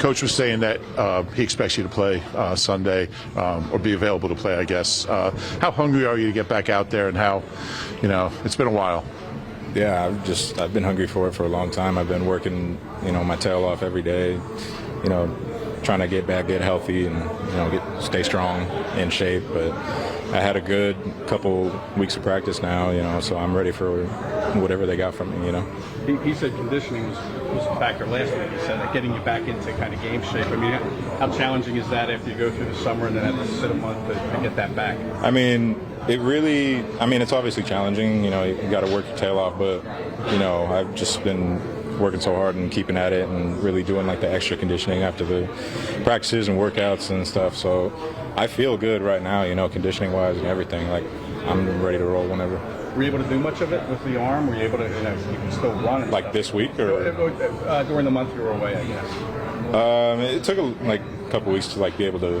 Coach was saying that he expects you to play Sunday or be available to play, I guess. How hungry are you to get back out there, and how, it's been a while? Yeah, I've been hungry for it for a long time. I've been working, my tail off every day, trying to get back, get healthy, and stay strong, in shape. But I had a good couple weeks of practice now, so I'm ready for whatever they got from me. He said conditioning was a factor last week. He said that getting you back into kind of game shape. I mean, how challenging is that after you go through the summer and then have to sit a month to get that back? I mean, it's obviously challenging. You got to work your tail off, but I've just been working so hard and keeping at it and really doing like the extra conditioning after the practices and workouts and stuff. So I feel good right now, conditioning wise and everything. Like, I'm ready to roll whenever. Were you able to do much of it with the arm? Were you able to, you can still run? And like stuff? This week or during the month you were away, I guess. It took a couple weeks to be able to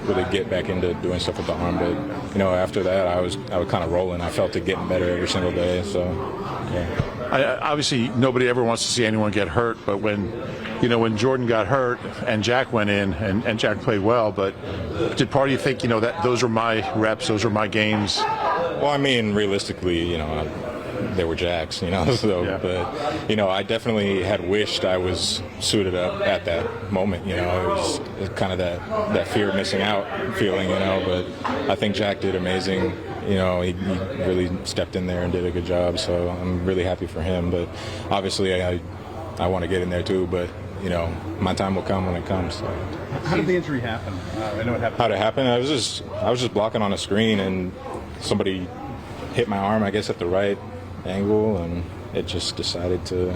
really get back into doing stuff with the arm, but after that I was kind of rolling. I felt it getting better every single day. So yeah. Obviously, nobody ever wants to see anyone get hurt, but when Jordan got hurt and Jack went in and Jack played well, but did part of you think, that those were my reps, those were my games? Well, I mean, realistically, they were Jack's, so, yeah. But, I definitely had wished I was suited up at that moment, it was kind of that fear of missing out feeling, but I think Jack did amazing. He really stepped in there and did a good job, so I'm really happy for him. But obviously, I want to get in there too. But my time will come when it comes. So. How did the injury happen? I know it happened. How did it happen? I was just blocking on a screen, and somebody hit my arm, I guess, at the right angle, and it just decided to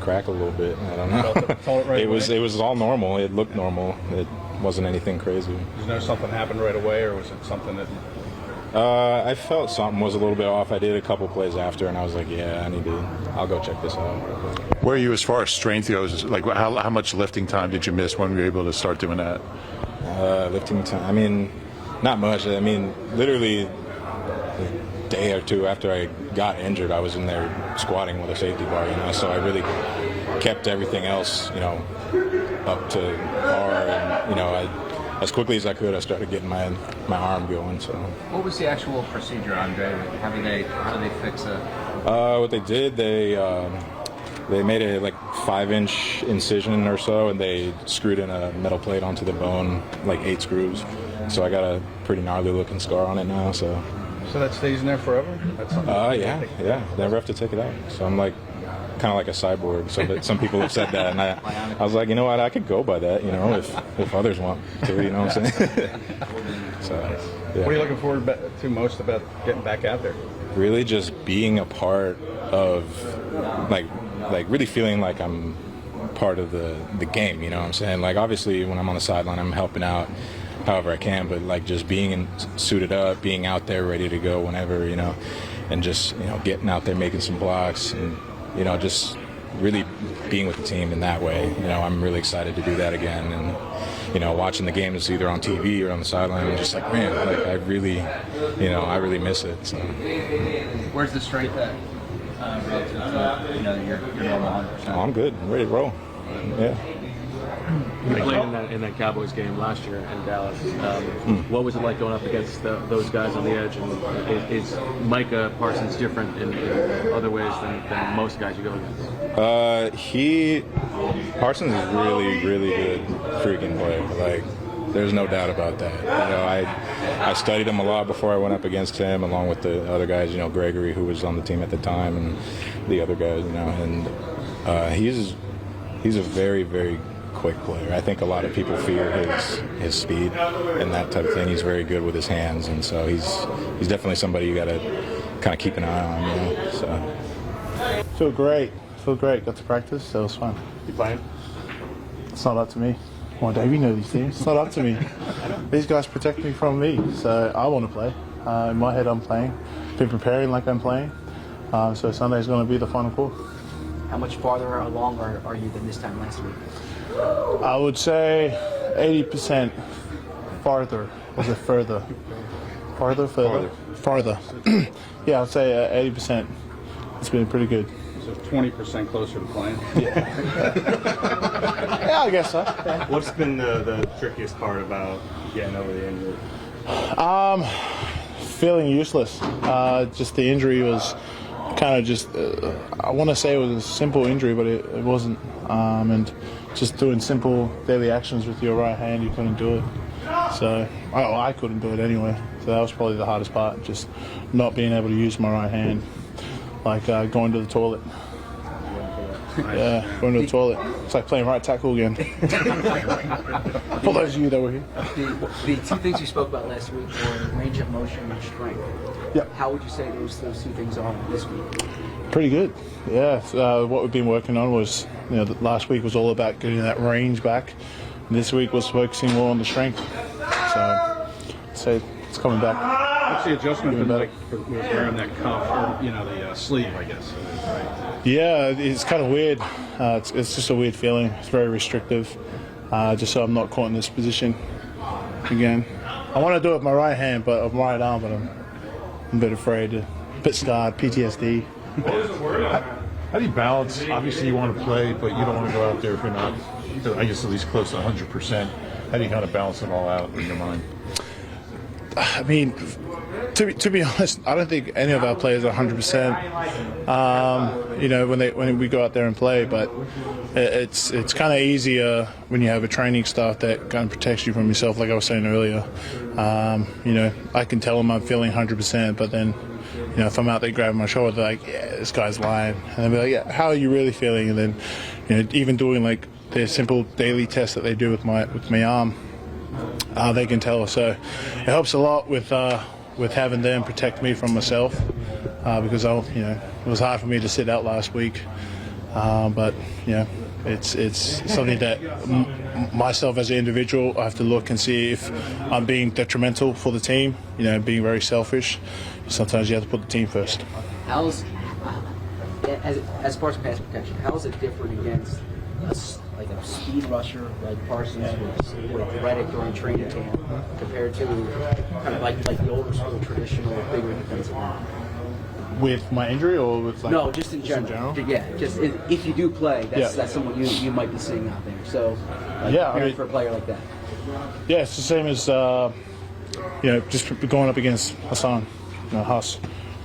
crack a little bit. I don't know. Felt it right It was all normal. It looked normal. It wasn't anything crazy. Did you know something happened right away, or was it something that? I felt something was a little bit off. I did a couple plays after, and I was like, yeah, I'll go check this out. Where are you as far as strength goes? Like, how much lifting time did you miss when you were able to start doing that? Lifting time, not much. Literally a day or two after I got injured, I was in there squatting with a safety bar, so I really kept everything else, up to par, and, as quickly as I could, I started getting my arm going. So. What was the actual procedure, Andre? How did they fix it? What they did, they made a 5-inch incision or so, and they screwed in a metal plate onto the bone, 8 screws. So I got a pretty gnarly looking scar on it now. So that stays in there forever? That's yeah. Never have to take it out. So I'm kind of like a cyborg. So that some people have said that, and I was like, you know what, I could go by that, if others want to, what I'm saying. So, yeah. What are you looking forward to most about getting back out there? Really, just being a part of, really feeling like I'm part of the game. What I'm saying. Obviously, when I'm on the sideline, I'm helping out however I can, but just being suited up, being out there ready to go whenever, and just getting out there making some blocks and. Just really being with the team in that way. I'm really excited to do that again. And, watching the games either on TV or on the sideline, I'm just like, man, I really miss it. So. Where's the strength at relative to, your normal 100%? Oh, I'm good. I'm ready to roll. Yeah. You played in that Cowboys game last year in Dallas. What was it like going up against those guys on the edge? And is Micah Parsons different in other ways than most guys you go against? Parsons is really, really good freaking player. There's no doubt about that. I studied him a lot before I went up against him, along with the other guys. Gregory, who was on the team at the time, and the other guys. And he's a very, very quick player. I think a lot of people fear his speed and that type of thing. He's very good with his hands, and so he's definitely somebody you got to kind of keep an eye on. So feel great. Got to practice, so it was fun. You playing? It's not up to me. Well, Dave, you know these things. It's not up to me. These guys protect me from me, so I want to play. In my head, I'm playing. Been preparing like I'm playing. So Sunday's going to be the final call. How much farther along are you than this time last week? I would say 80% farther. Was it further? Farther. Yeah, I'd say 80%. It's been pretty good. So 20% closer to playing? Yeah. Yeah, I guess so. Yeah. What's been the trickiest part about getting over the injury? Feeling useless. Just the injury was kind of just, I want to say it was a simple injury, but it wasn't. And just doing simple daily actions with your right hand, you couldn't do it. So, I couldn't do it anyway. So that was probably the hardest part, just not being able to use my right hand. Like going to the toilet. Yeah, going to the toilet. It's like playing right tackle again. For those of you that were here. The two things you spoke about last week were range of motion and strength. Yep. How would you say those two things are this week? Pretty good. Yeah. What we've been working on was, last week was all about getting that range back. And this week was focusing more on the strength. So it's coming back. What's the adjustment been like for wearing that cuff or the sleeve, I guess? Right. Yeah, it's kind of weird. It's just a weird feeling. It's very restrictive. Just so I'm not caught in this position again. I want to do it with my right hand, but with my right arm, but I'm a bit afraid, a bit scarred, PTSD. How do you balance? Obviously, you want to play, but you don't want to go out there if you're not, I guess, at least close to 100%. How do you kind of balance it all out in your mind? I mean, to be honest, I don't think any of our players are 100%. When we go out there and play, but it's kind of easier when you have a training staff that kind of protects you from yourself. Like I was saying earlier, I can tell them I'm feeling 100%, but then if I'm out there grabbing my shoulder, they're like, yeah, this guy's lying, and they'll be like, yeah, how are you really feeling? And then even doing like their simple daily tests that they do with my arm. They can tell us. So it helps a lot with having them protect me from myself because it was hard for me to sit out last week. But it's something that myself as an individual, I have to look and see if I'm being detrimental for the team. Being very selfish. Sometimes you have to put the team first. How's as far as pass protection? How is it different against a speed rusher like Parsons with Reddick during training camp compared to kind of like the older school traditional bigger defensive line? With my injury or with no, just in general. Yeah, just if you do play, that's someone you might be seeing out there. So preparing for a player like that. Yeah, it's the same as just going up against Hassan, Huss.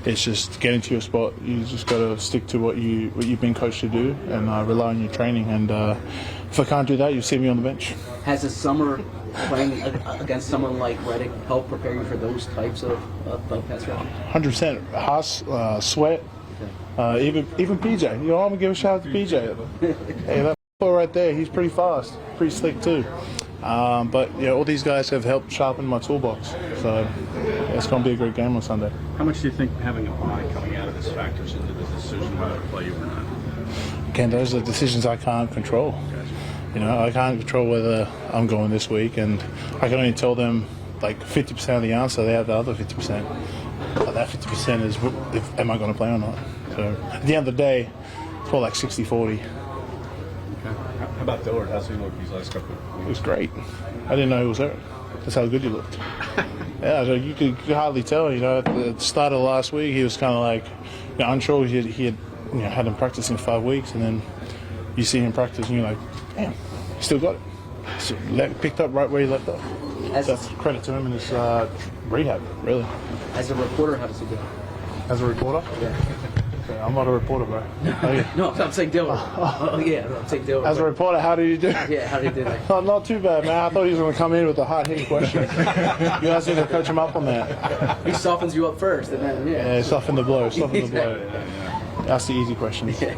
It's just getting to your spot. You just got to stick to what you've been coached to do and rely on your training. And if I can't do that, you see me on the bench. Has the summer playing against someone like Reddick helped prepare you for those types of pass rushing? 100%. Haas, Sweat, even PJ. I'm gonna give a shout out to PJ. Hey, that right there, he's pretty fast, pretty slick too. But all these guys have helped sharpen my toolbox, so it's going to be a great game on Sunday. How much do you think having a bye coming out of this factors into the decision whether to play you or not? Again, those are decisions I can't control. I can't control whether I'm going this week, and I can only tell them like 50% of the answer. They have the other 50%. But that 50% is, am I going to play or not? So at the end of the day, it's more like 60-40. How about Dillard? How's he look these last couple of weeks? He was great. I didn't know he was hurt. That's how good he looked. Yeah, so you could hardly tell. At the start of last week, he was kind of like unsure. He had hadn't practiced in 5 weeks, and then you see him practice, and you're like, damn, he still got it. So picked up right where he left off. That's credit to him in his rehab, really. As a reporter, how does he do? As a reporter? Yeah. I'm not a reporter, bro. Oh, yeah. No, I'm saying Dillard. I'm saying Dillard. As a reporter, how do you do? Yeah, how did he do? Not too bad, man. I thought he was going to come in with a hard-hitting question. You asked me to coach him up on that. He softens you up first, and then soften the blow. Soften the blow. That's the easy questions. Yeah.